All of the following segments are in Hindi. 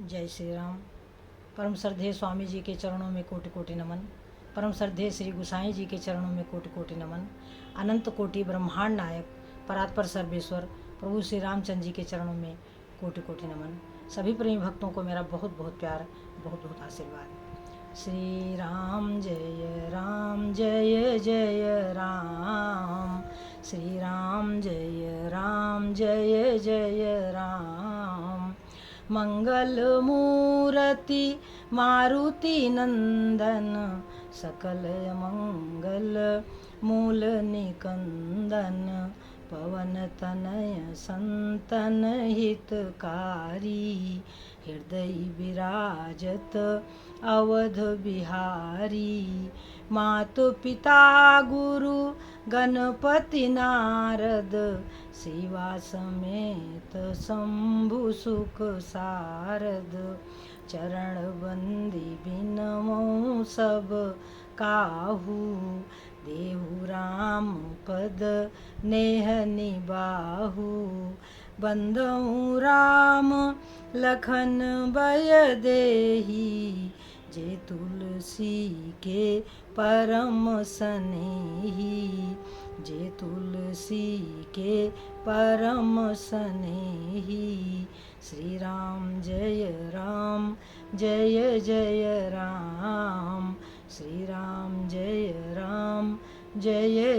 जय श्री राम। परम श्रद्धेय स्वामी जी के चरणों में कोटि कोटि नमन। परम श्रद्धेय श्री गुसाई जी के चरणों में कोटि कोटि नमन। अनंत कोटि ब्रह्मांड नायक परात्पर सर्वेश्वर प्रभु श्री रामचंद्र जी के चरणों में कोटि कोटि नमन। सभी प्रेमी भक्तों को मेरा बहुत बहुत प्यार, बहुत बहुत आशीर्वाद। श्री राम जय जय राम। श्री राम जय जय राम। मंगल मूर्ति मारुति नंदन, सकल मंगल मूल निकंदन। पवन तनय संतन हितकारी, हृदय विराजत अवध बिहारी। मात पिता गुरु गणपति नारद, सेवा समेत शंभु सुख सारद। चरण बंदी बिनमो सब काहू, देहु राम पद नेह निबाहु। बंधु राम लखन बय देही, जे तुलसी के परम सनेही। जे तुलसी के परम सनेही। श्री राम जय जय राम। श्री राम जय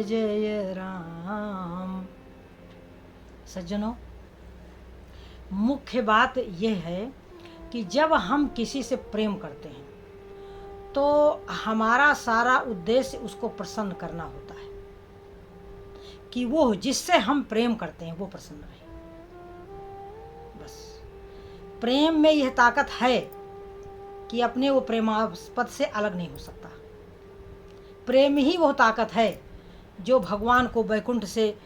जय राम। सज्जनों, मुख्य बात यह है कि जब हम किसी से प्रेम करते हैं तो हमारा सारा उद्देश्य उसको प्रसन्न करना होता है, कि वो जिससे हम प्रेम करते हैं वो प्रसन्न रहे। बस प्रेम में यह ताकत है कि अपने वो प्रेमास्पद से अलग नहीं हो सकता। प्रेम ही वो ताकत है जो भगवान को वैकुंठ से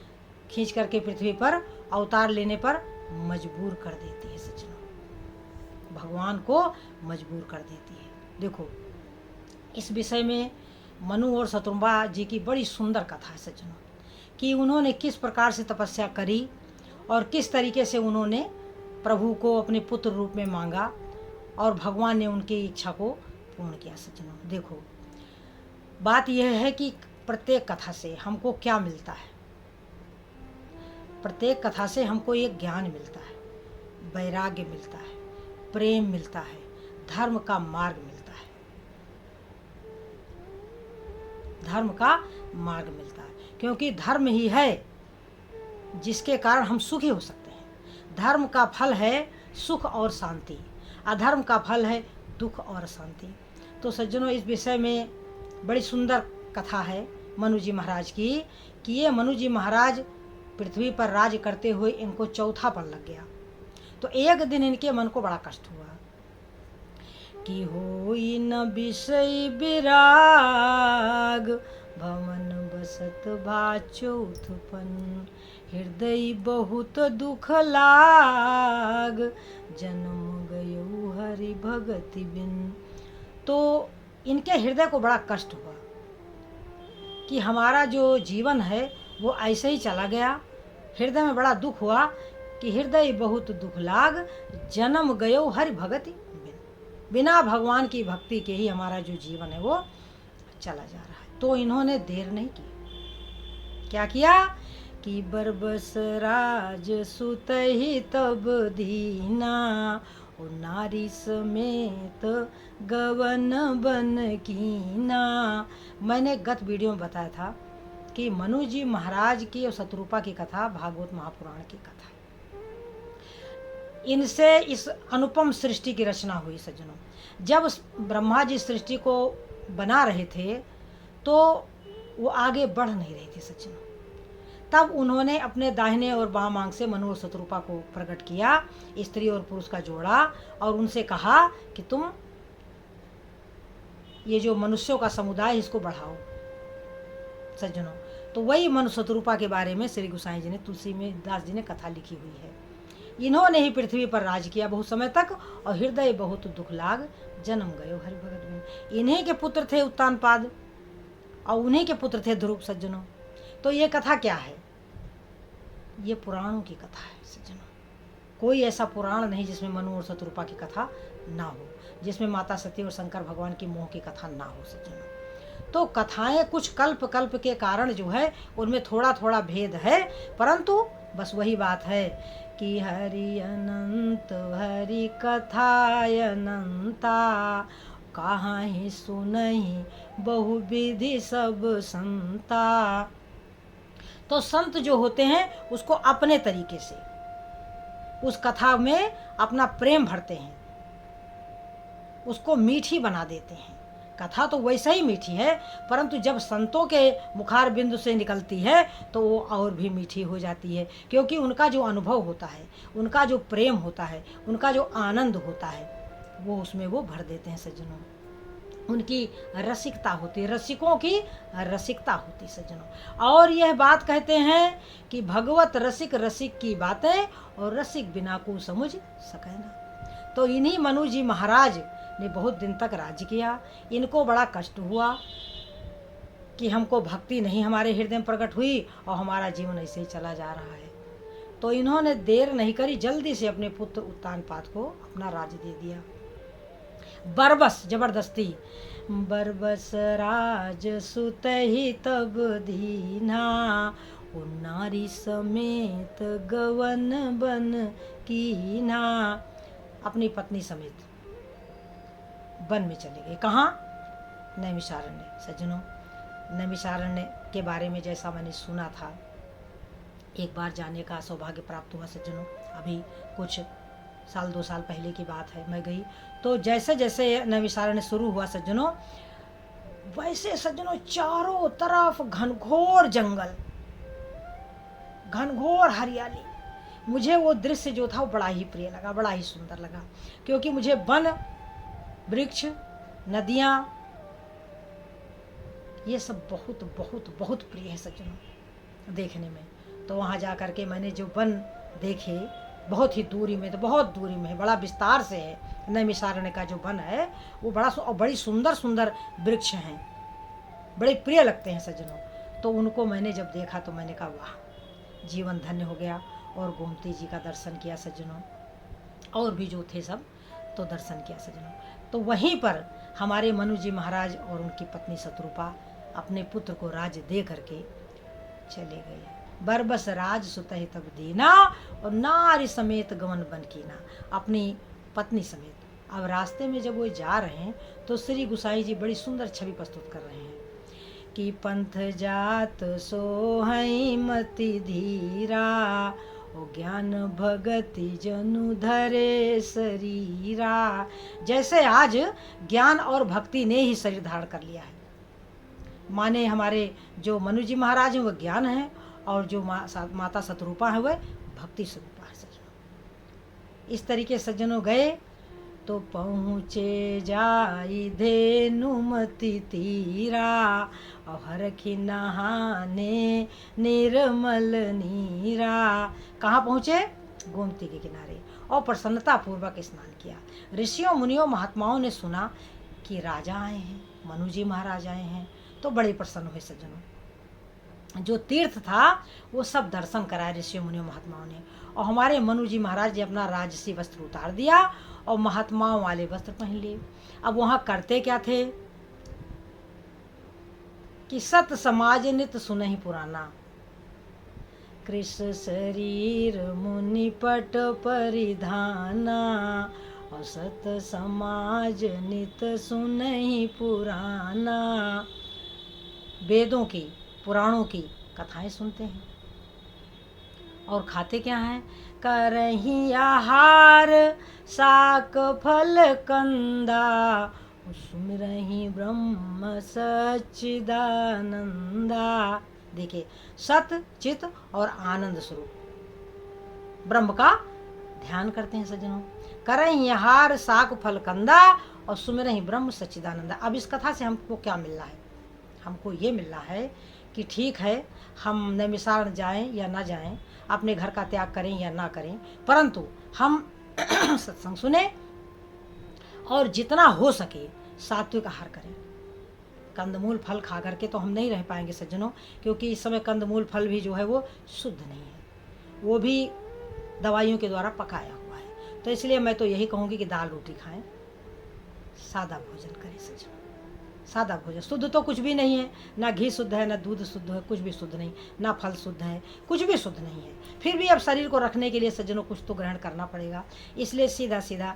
खींच करके पृथ्वी पर अवतार लेने पर मजबूर कर देती है। सज्जनों, भगवान को मजबूर कर देती है। देखो, इस विषय में मनु और शत्रुंबा जी की बड़ी सुंदर कथा है सज्जनों, कि उन्होंने किस प्रकार से तपस्या करी और किस तरीके से उन्होंने प्रभु को अपने पुत्र रूप में मांगा और भगवान ने उनकी इच्छा को पूर्ण किया। सज्जनों देखो, बात यह है कि प्रत्येक कथा से हमको क्या मिलता है। प्रत्येक कथा से हमको एक ज्ञान मिलता है, वैराग्य मिलता है, प्रेम मिलता है, धर्म का मार्ग मिलता है। धर्म का मार्ग मिलता है, क्योंकि धर्म ही है जिसके कारण हम सुखी हो सकते हैं। धर्म का फल है सुख और शांति, अधर्म का फल है दुख और अशांति। तो सज्जनों, इस विषय में बड़ी सुंदर कथा है मनु जी महाराज की, कि ये मनु जी महाराज पृथ्वी पर राज करते हुए इनको चौथा पल लग गया। तो एक दिन इनके मन को बड़ा कष्ट हुआ कि होई न विषय विराग, भवन बसत भा चौथपन। हृदय बहुत दुख लाग, जन्म गयो हरि भगति बिन। तो इनके हृदय को बड़ा कष्ट हुआ कि हमारा जो जीवन है वो ऐसे ही चला गया। हृदय में बड़ा दुख हुआ कि हृदय बहुत दुख लाग, जन्म गयो हरि भगति बिन। बिना भगवान की भक्ति के ही हमारा जो जीवन है वो चला जा रहा है। तो इन्होंने देर नहीं की। क्या किया कि बरबस राज सुत ही तब दीना, ओ नारी समेत गवन बन कीना। मैंने गत वीडियो में बताया था कि मनु जी महाराज की और शत्रुपा की कथा भागवत महापुराण की कथा। इनसे इस अनुपम सृष्टि की रचना हुई। सज्जनों, जब ब्रह्मा जी सृष्टि को बना रहे थे तो वो आगे बढ़ नहीं रही थी। सज्जनों, तब उन्होंने अपने दाहिने और बाम आंख से मनु और शत्रुपा को प्रकट किया, स्त्री और पुरुष का जोड़ा, और उनसे कहा कि तुम ये जो मनुष्यों का समुदाय है इसको बढ़ाओ। सज्जनों, तो वही मनु शत्रुपा के बारे में श्री गुसाई जी ने, तुलसी में दास जी ने कथा लिखी हुई है। इन्होंने ही पृथ्वी पर राज किया बहुत समय तक, और हृदय बहुत दुख लाग, जन्म गयो हरि भगत बिन। इन्हीं के पुत्र थे उत्तानपाद और उन्हीं के पुत्र ध्रुव। सज्जनों, तो ये कथा क्या है? ये पुराणों की कथा है सज्जनों। कोई ऐसा पुराण नहीं जिसमें मनु और शत्रुपा की कथा ना हो, जिसमें माता सती और शंकर भगवान की मोह की कथा ना हो सज्जनों। तो कथाएं कुछ कल्प कल्प के कारण जो है उनमें थोड़ा थोड़ा भेद है, परंतु बस वही बात है कि हरि अनंत हरि कथाय अनंता, कहाँ ही सुनहि बहुविधि सब संता। तो संत जो होते हैं उसको अपने तरीके से उस कथा में अपना प्रेम भरते हैं, उसको मीठी बना देते हैं। कथा तो वैसे ही मीठी है, परंतु जब संतों के मुखार बिंदु से निकलती है तो वो और भी मीठी हो जाती है, क्योंकि उनका जो अनुभव होता है, उनका जो प्रेम होता है, उनका जो आनंद होता है, वो उसमें वो भर देते हैं सज्जनों। उनकी रसिकता होती है, रसिकों की रसिकता होती सज्जनों। और यह बात कहते हैं कि भगवत रसिक रसिक की बातें, और रसिक बिना को समझ सके ना। तो इन्हीं मनु जी महाराज ने बहुत दिन तक राज्य किया। इनको बड़ा कष्ट हुआ कि हमको भक्ति नहीं हमारे हृदय में प्रकट हुई और हमारा जीवन ऐसे ही चला जा रहा है। तो इन्होंने देर नहीं करी, जल्दी से अपने पुत्र उत्तानपाद को अपना राज्य दे दिया। बरबस जबरदस्ती, बरबस राज सुत ही तब दीना, ओ नारी समेत गवन बन कीना। अपनी पत्नी समेत वन में चले गए। कहाँ? नैमिषारण्य सज्जनों। नैमिषारण्य के बारे में जैसा मैंने सुना था, एक बार जाने का सौभाग्य प्राप्त हुआ सज्जनों। अभी कुछ साल 2 साल पहले की बात है, मैं गई। तो जैसे जैसे नैमिषारण्य शुरू हुआ सज्जनों, वैसे सज्जनों चारों तरफ घनघोर जंगल, घनघोर हरियाली। मुझे वो दृश्य जो था वो बड़ा ही प्रिय लगा, बड़ा ही सुंदर लगा, क्योंकि मुझे वन, वृक्ष, नदियाँ, ये सब बहुत बहुत बहुत प्रिय है सज्जनों देखने में। तो वहाँ जा कर के मैंने जो वन देखे, बहुत ही दूरी में, तो बहुत दूरी में है, बड़ा विस्तार से है। नैमिषारण्य का जो वन है वो बड़ा और बड़ी सुंदर सुंदर वृक्ष हैं, बड़े प्रिय लगते हैं सज्जनों। तो उनको मैंने जब देखा तो मैंने कहा वाह, जीवन धन्य हो गया। और गोमती जी का दर्शन किया सज्जनों, और भी जो थे सब, तो दर्शन किया सज्जनों। तो वहीं पर हमारे मनु जी महाराज और उनकी पत्नी शत्रुपा अपने पुत्र को राज्य दे करके चले गए। बरबस राज सुतहि तब दीना, और नारी समेत गमन बन कीना, अपनी पत्नी समेत। अब रास्ते में जब वो जा रहे हैं तो श्री गुसाई जी बड़ी सुंदर छवि प्रस्तुत कर रहे हैं कि पंथ जात सोहई मति धीरा, ओ ज्ञान भगति जनु धरे शरीरा। जैसे आज ज्ञान और भक्ति ने ही शरीर धारण कर लिया है। माने हमारे जो मनु जी महाराज हैं वो ज्ञान है, और जो माता शत्रुपा है वह भक्ति स्वरूपा है सज्जनों। इस तरीके सज्जनों गए तो पहुँचे जाई धेनुमति तीरा, और हरखी नहाने निर्मल नीरा। कहाँ पहुँचे? गोमती के किनारे, और प्रसन्नता पूर्वक स्नान किया। ऋषियों मुनियों महात्माओं ने सुना कि राजा आए हैं, मनु जी महाराज आए हैं, तो बड़े प्रसन्न हुए सज्जनों। जो तीर्थ था वो सब दर्शन कराए ऋषियों मुनियों महात्माओं ने, और हमारे मनु जी महाराज ने अपना राजसी वस्त्र उतार दिया और महात्माओं वाले वस्त्र पहन लिए। अब वहाँ करते क्या थे कि सत समाज नित सुनहि पुराना, कृष्ण शरीर मुनि पट परिधाना, और सत समाज नित सुनहि पुराना। वेदों की, पुराणों की कथाएं सुनते हैं और खाते क्या हैं? करही आहार साक फल कंदा, सुमिरहि ब्रह्म सच्चिदानंदा। देखिए, सत, चित और आनंद स्वरूप ब्रह्म का ध्यान करते हैं सज्जनों। करही आहार साक फल कंदा, और सुमिरहि ब्रह्म सच्चिदानंदा। अब इस कथा से हमको क्या मिल रहा है? हमको ये मिल रहा है कि ठीक है, हम नैमिषारण्य जाएं या ना जाएं, अपने घर का त्याग करें या ना करें, परंतु हम सत्संग सुने और जितना हो सके सात्विक आहार करें। कंदमूल फल खा करके तो हम नहीं रह पाएंगे सज्जनों, क्योंकि इस समय कंदमूल फल भी जो है वो शुद्ध नहीं है, वो भी दवाइयों के द्वारा पकाया हुआ है। तो इसलिए मैं तो यही कहूँगी कि दाल रोटी खाएं, सादा भोजन करें सज्जनों। सादा भोजन, शुद्ध तो कुछ भी नहीं है, ना घी शुद्ध है, ना दूध शुद्ध है, कुछ भी शुद्ध नहीं, ना फल शुद्ध है, कुछ भी शुद्ध नहीं है। फिर भी अब शरीर को रखने के लिए सज्जनों कुछ तो ग्रहण करना पड़ेगा। इसलिए सीधा सीधा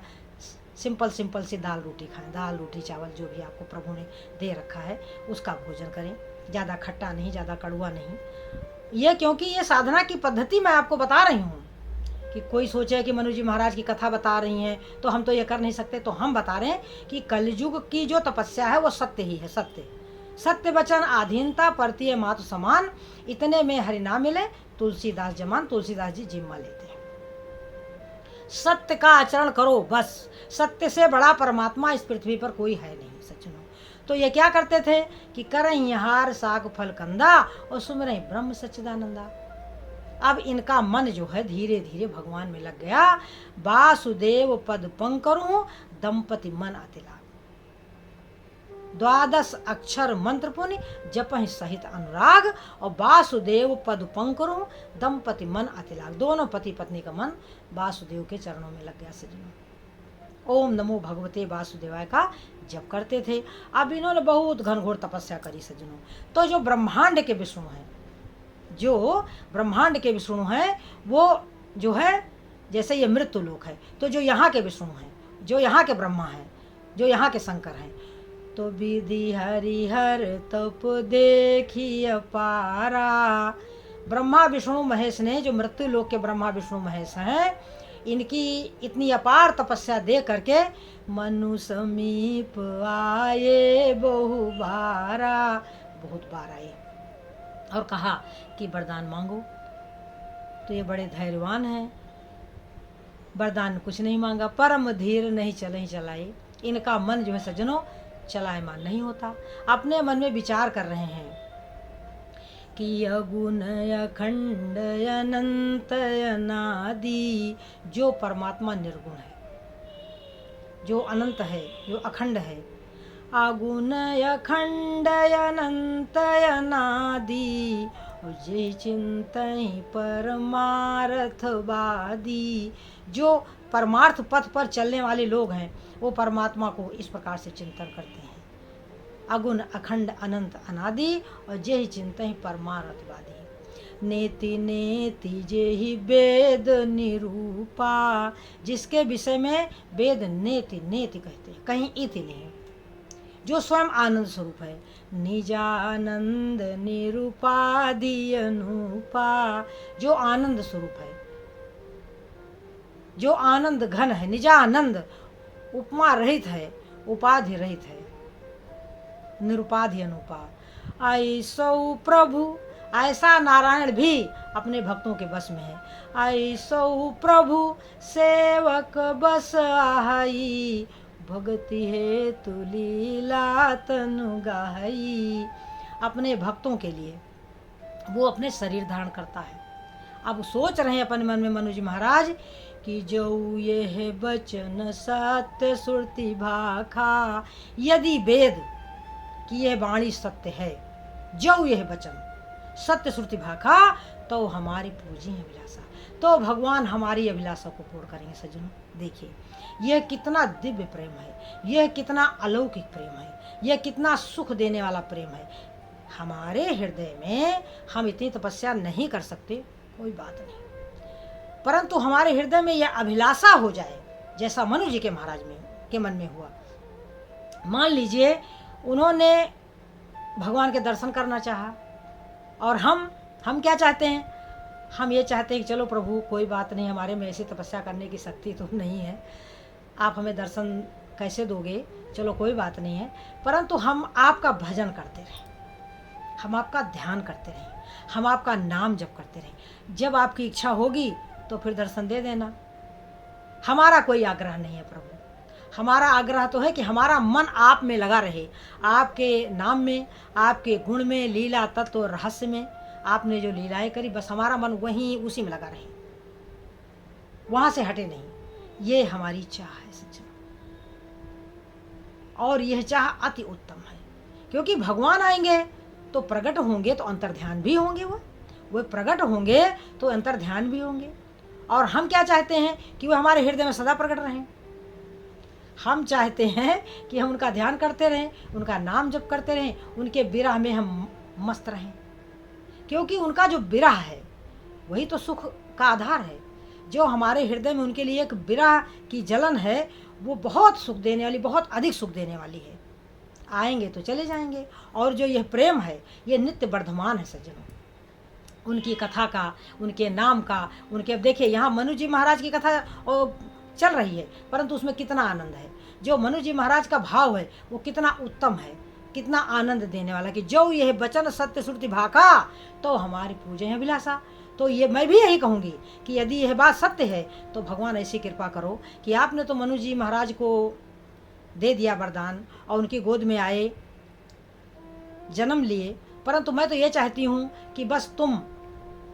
सिंपल सिंपल सी दाल रोटी खाएं, दाल रोटी चावल जो भी आपको प्रभु ने दे रखा है उसका भोजन करें। ज़्यादा खट्टा नहीं, ज़्यादा कड़वा नहीं। ये क्योंकि ये साधना की पद्धति मैं आपको बता रही हूँ कि कोई सोचे कि मनु जी महाराज की कथा बता रही हैं तो हम तो ये कर नहीं सकते। तो हम बता रहे हैं कि कलयुग की जो तपस्या है वो सत्य ही है। सत्य, सत्य वचन, आधीनता, परतीय मातु समान, इतने में हरि ना मिले तुलसीदास जमान। तुलसीदास जी जिम्मा लेते हैं। सत्य का आचरण करो बस। सत्य से बड़ा परमात्मा इस पृथ्वी पर कोई है नहीं सज्जनों। तो ये क्या करते थे कि करई हार साग फल कंदा और सुमिरई ब्रह्म सच्चिदानंदा। अब इनका मन जो है धीरे धीरे भगवान में लग गया। वासुदेव पद पंकरु दंपति मन अति लाभ। 12 अक्षर मंत्र पुण्य जपहि सहित अनुराग और वासुदेव पद पंकरु दंपति मन अति लाभ। दोनों पति पत्नी का मन वासुदेव के चरणों में लग गया सज्जनों। ओम नमो भगवते वासुदेवाय का जप करते थे। अब इन्होंने बहुत घनघोर तपस्या करी सज्जनों। तो जो ब्रह्मांड के विष्णु हैं, जो ब्रह्मांड के विष्णु हैं वो जो है जैसे ये मृत्यु लोक है, तो जो यहाँ के विष्णु हैं, जो यहाँ के ब्रह्मा हैं, जो यहाँ के शंकर हैं, तो विधि हरिहर तप देखी अपारा। ब्रह्मा विष्णु महेश ने, जो मृत्यु लोक के ब्रह्मा विष्णु महेश हैं, इनकी इतनी अपार तपस्या देख करके मनु समीप आए बहु बारा। बहुत बार आए और कहा कि वरदान मांगो। तो ये बड़े धैर्यवान हैं, वरदान कुछ नहीं मांगा। परम धीर नहीं चले चलाए। इनका मन जो है सज्जनों चलायमान नहीं होता। अपने मन में विचार कर रहे हैं कि अगुण अखंड अनंत अनादि। जो परमात्मा निर्गुण है, जो अनंत है, जो अखंड है, अगुण अखंड अनंत अनादि जे चिंतहि परमार्थवादी। जो परमार्थ पथ पर चलने वाले लोग हैं वो परमात्मा को इस प्रकार से चिंतन करते हैं। अगुण अखंड अनंत अनादि और जे ही चिंतहि परमार्थवादी। नेति नेति जे ही वेद निरूपा। जिसके विषय में वेद नेति नेति कहते हैं, कहीं इति नहीं। जो स्वयं आनंद स्वरूप है। निजानंद निरूपादि अनुपा। जो आनंद स्वरूप है, जो आनंद घन है, निजानंद, उपमा रहित है, उपाधि रहित है, निरुपाधि अनुपा। ऐसो प्रभु, ऐसा नारायण भी अपने भक्तों के बस में है। ऐसो प्रभु सेवक बस आई भगति है तु लीला तनु गाई। अपने भक्तों के लिए वो अपने शरीर धारण करता है। अब सोच रहे हैं अपने मन में मनु जी महाराज कि जो ये बचन सत्य सुरति भाखा। यदि वेद की यह वाणी सत्य है, जो यह वचन सत्य श्रुति भाखा, तो हमारी पूजी है अभिलाषा। तो भगवान हमारी अभिलाषा को पूर्ण करेंगे सज्जनों। देखिए यह कितना दिव्य प्रेम है, यह कितना अलौकिक प्रेम है, यह कितना सुख देने वाला प्रेम है। हमारे हृदय में हम इतनी तपस्या नहीं कर सकते, कोई बात नहीं, परंतु हमारे हृदय में यह अभिलाषा हो जाए जैसा मनु जी के महाराज में के मन में हुआ। मान लीजिए उन्होंने भगवान के दर्शन करना चाहा और हम क्या चाहते हैं? हम ये चाहते हैं कि चलो प्रभु कोई बात नहीं, हमारे में ऐसी तपस्या करने की शक्ति तो नहीं है, आप हमें दर्शन कैसे दोगे, चलो कोई बात नहीं है, परंतु हम आपका भजन करते रहें, हम आपका ध्यान करते रहें, हम आपका नाम जप करते रहें। जब आपकी इच्छा होगी तो फिर दर्शन दे देना। हमारा कोई आग्रह नहीं है प्रभु, हमारा आग्रह तो है कि हमारा मन आप में लगा रहे, आपके नाम में, आपके गुण में, लीला तत्व और रहस्य में। आपने जो लीलाएं करी बस हमारा मन वहीं उसी में लगा रहे, वहां से हटे नहीं। ये हमारी चाह है सच्चा, और यह चाह अति उत्तम है, क्योंकि भगवान आएंगे तो प्रकट होंगे तो अंतर्ध्यान भी होंगे, वो प्रकट होंगे तो अंतर्ध्यान भी होंगे। और हम क्या चाहते हैं कि वो हमारे हृदय में सदा प्रकट रहें। हम चाहते हैं कि हम उनका ध्यान करते रहें, उनका नाम जप करते रहें, उनके विरह में हम मस्त रहें, क्योंकि उनका जो विरह है वही तो सुख का आधार है। जो हमारे हृदय में उनके लिए एक विरह की जलन है, वो बहुत सुख देने वाली, बहुत अधिक सुख देने वाली है। आएंगे तो चले जाएंगे। और जो यह प्रेम है ये नित्य वर्धमान है सज्जनों। उनकी कथा का, उनके नाम का, उनके, अब देखिए यहाँ मनु जी महाराज की कथा चल रही है, परंतु उसमें कितना आनंद है। जो मनु जी महाराज का भाव है वो कितना उत्तम है, कितना आनंद देने वाला, कि जो यह वचन सत्य श्रुति भाका तो हमारी पूजे हैं अभिलाषा। तो ये मैं भी यही कहूँगी कि यदि यह बात सत्य है तो भगवान ऐसी कृपा करो कि आपने तो मनु जी महाराज को दे दिया वरदान और उनकी गोद में आए, जन्म लिए, परंतु मैं तो ये चाहती हूँ कि बस तुम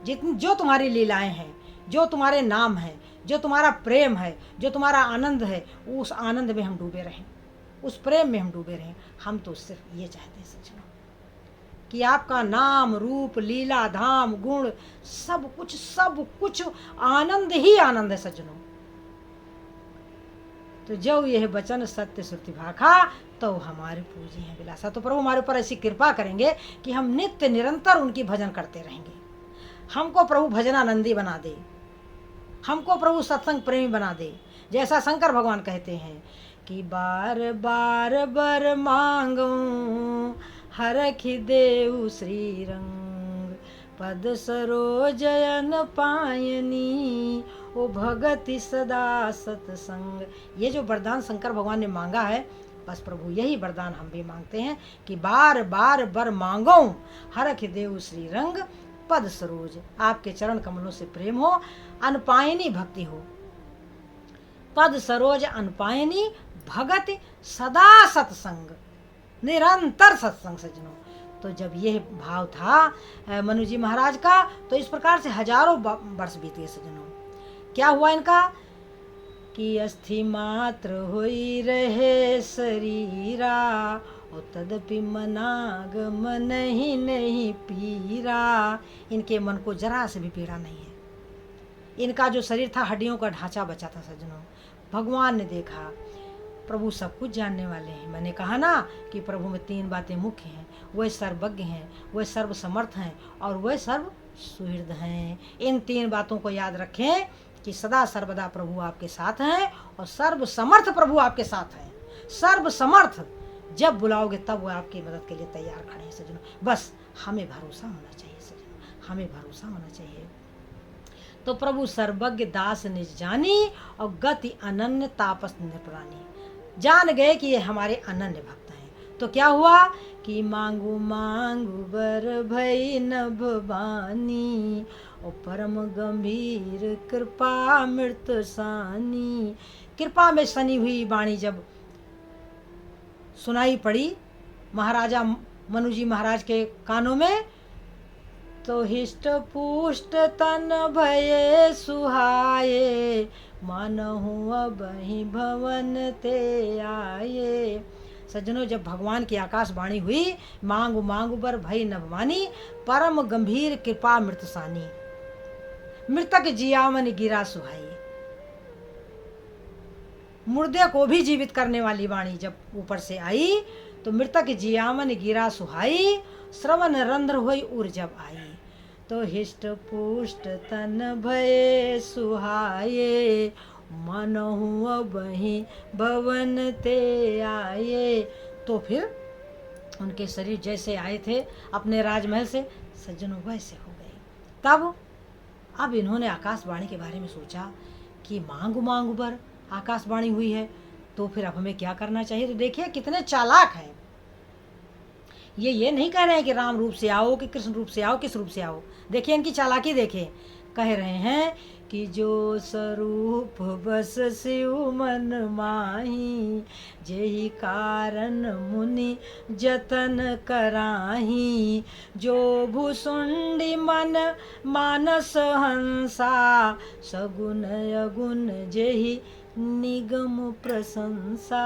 जो तुम्हारी लीलाएं हैं, जो तुम्हारे नाम हैं, जो तुम्हारा प्रेम है, जो तुम्हारा आनंद है, उस आनंद में हम डूबे रहें, उस प्रेम में हम डूबे रहें। हम तो सिर्फ ये चाहते हैं सज्जनों कि आपका नाम, रूप, लीला, धाम, गुण, सब कुछ आनंद ही आनंद है सज्जनों। तो जो यह वचन सत्य श्रुति भाखा तो हमारे पूजी हैं विलासा। तो प्रभु हमारे ऊपर ऐसी कृपा करेंगे कि हम नित्य निरंतर उनकी भजन करते रहेंगे। हमको प्रभु भजनानंदी बना दे, हमको प्रभु सत्संग प्रेमी बना दे। जैसा शंकर भगवान कहते हैं कि बार बार बर मांगू हरखि देऊ श्री रंग, पद सरोजयन पायनी ओ भगति सदा सतसंग। ये जो वरदान शंकर भगवान ने मांगा है, बस प्रभु यही वरदान हम भी मांगते हैं कि बार बार बर मांगो हरखि देऊ श्री रंग, पद सरोज, आपके चरण कमलों से प्रेम हो, अनपायनी भक्ति हो। पद सरोज अनपायनी भगति सदा सत्संग, निरंतर सत्संग सज्जनों। तो जब यह भाव था मनु जी महाराज का, तो इस प्रकार से हजारों वर्ष बीत गए सज्जनों। क्या हुआ इनका कि अस्थि मात्र होई रहे शरीरा, और तदपि मनागम नहीं पीरा। इनके मन को जरा से भी पीड़ा नहीं है। इनका जो शरीर था हड्डियों का ढांचा बचा था सज्जनों। भगवान ने देखा, प्रभु सब कुछ जानने वाले हैं। मैंने कहा ना कि प्रभु में 3 बातें मुख्य हैं, वह सर्वज्ञ हैं, वह सर्वसमर्थ हैं और वह सर्व सुहृद हैं। इन 3 बातों को याद रखें कि सदा सर्वदा प्रभु आपके साथ हैं और सर्व समर्थ प्रभु आपके साथ हैं। सर्व समर्थ, जब बुलाओगे तब वो आपकी मदद के लिए तैयार खड़े हैं सज्जनों। बस हमें भरोसा होना चाहिए सज्जनों, हमें भरोसा होना चाहिए। तो प्रभु सर्वज्ञ दास निज जानी और गति अनन्य तापस निप्रानी। जान गए कि ये हमारे अनन्य भक्त हैं। तो क्या हुआ कि मांगू मांगू बर भई नभ बानी, और परम गंभीर कृपा मृत सानी। कृपा में सनी हुई वाणी जब सुनाई पड़ी महाराजा मनु जी महाराज के कानों में, तो हिष्ट पुष्ट तन भये सुहाये, मानहु अबहि भवन ते आये। सज्जनों, जब भगवान की आकाशवाणी हुई, मांगू मांगू बर भई नभवानी, परम गंभीर कृपा मृतसानी। मृतक जियावन गिरा सुहाई। मुर्दे को भी जीवित करने वाली वाणी जब ऊपर से आई, तो मृतक जियावन गिरा सुहाई, श्रवण रंध्र हुई उर जब आई। तो हिष्ट पुष्ट तन भये सुहाये, मनहु अबहि भवन ते आये। तो फिर उनके शरीर जैसे आए थे अपने राजमहल से सज्जनों वैसे हो गए। तब अब इन्होंने आकाशवाणी के बारे में सोचा कि मांगू मांगू बर आकाशवाणी हुई है, तो फिर अब हमें क्या करना चाहिए। तो देखिए कितने चालाक हैं ये नहीं कह रहे हैं कि राम रूप से आओ कि कृष्ण रूप से आओ, किस रूप से आओ। देखिए इनकी चालाकी देखिए। कह रहे हैं कि जो स्वरूप बस शिव मन माही, जेहि कारण मुनि जतन कराही। जो भूसुंडी मन मानस हंसा, सगुन अगुण जेहि निगम प्रशंसा।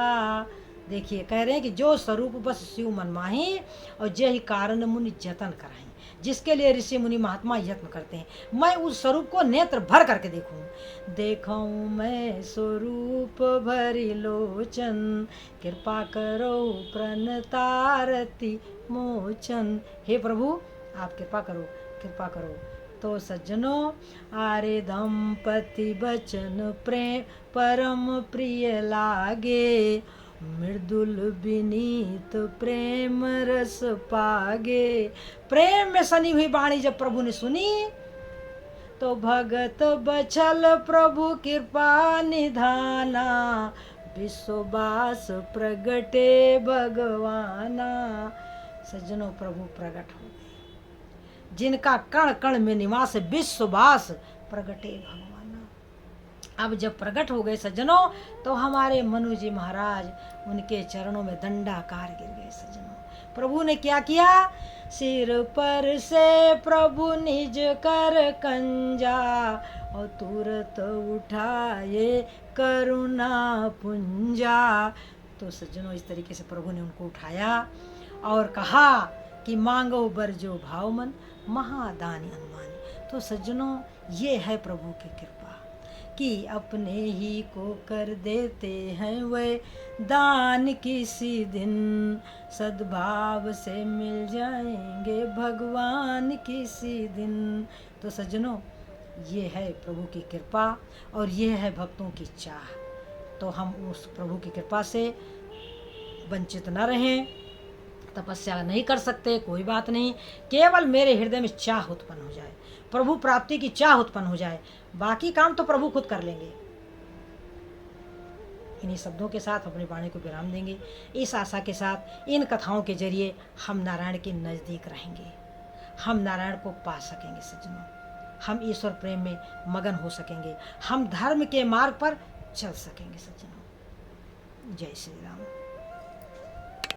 देखिए कह रहे हैं कि जो स्वरूप बस शिव मन माही, और जेहि कारण मुनि जतन कराही। जिसके लिए ऋषि मुनि महात्मा यत्न करते हैं। मैं उस स्वरूप को नेत्र भर करके देखूं। देखूं मैं स्वरूप भरी लोचन, कृपा करो प्रणतारति मोचन। हे प्रभु आप कृपा करो, कृपा करो। तो सज्जनों, आरे दंपति बचन प्रेम परम प्रिय लागे, मृदुल विनीत प्रेम रस पागे। प्रेम में सनी हुई वाणी जब प्रभु ने सुनी तो भगत बचल प्रभु कृपा निधाना, विश्ववास प्रगटे भगवाना। सज्जनों, प्रभु प्रकट हो गए, जिनका कण कण में निवास विश्ववास प्रगटे भगवाना। अब जब प्रकट हो गए सज्जनों, तो हमारे मनु जी महाराज उनके चरणों में दंडाकार गिर गए। सज्जनों, प्रभु ने क्या किया? सिर पर से प्रभु निज कर कंजा, और तुरंत उठाए करुणा पुंजा। तो सज्जनों, इस तरीके से प्रभु ने उनको उठाया और कहा कि मांगो बर जो भाव मन, महादानी अनुमानी। तो सज्जनों, ये है प्रभु की कृपा कि अपने ही को कर देते हैं वे दान, किसी दिन सद्भाव से मिल जाएंगे भगवान किसी दिन। तो सज्जनों, ये है प्रभु की कृपा और ये है भक्तों की चाह। तो हम उस प्रभु की कृपा से वंचित न रहें। तपस्या नहीं कर सकते, कोई बात नहीं, केवल मेरे हृदय में चाह उत्पन्न हो जाए, प्रभु प्राप्ति की चाह उत्पन्न हो जाए, बाकी काम तो प्रभु खुद कर लेंगे। इन्हीं शब्दों के साथ अपनी वाणी को विराम देंगे। इस आशा के साथ इन कथाओं के जरिए हम नारायण के नज़दीक रहेंगे, हम नारायण को पा सकेंगे सज्जनों, हम ईश्वर प्रेम में मगन हो सकेंगे, हम धर्म के मार्ग पर चल सकेंगे सज्जनों। जय श्री राम।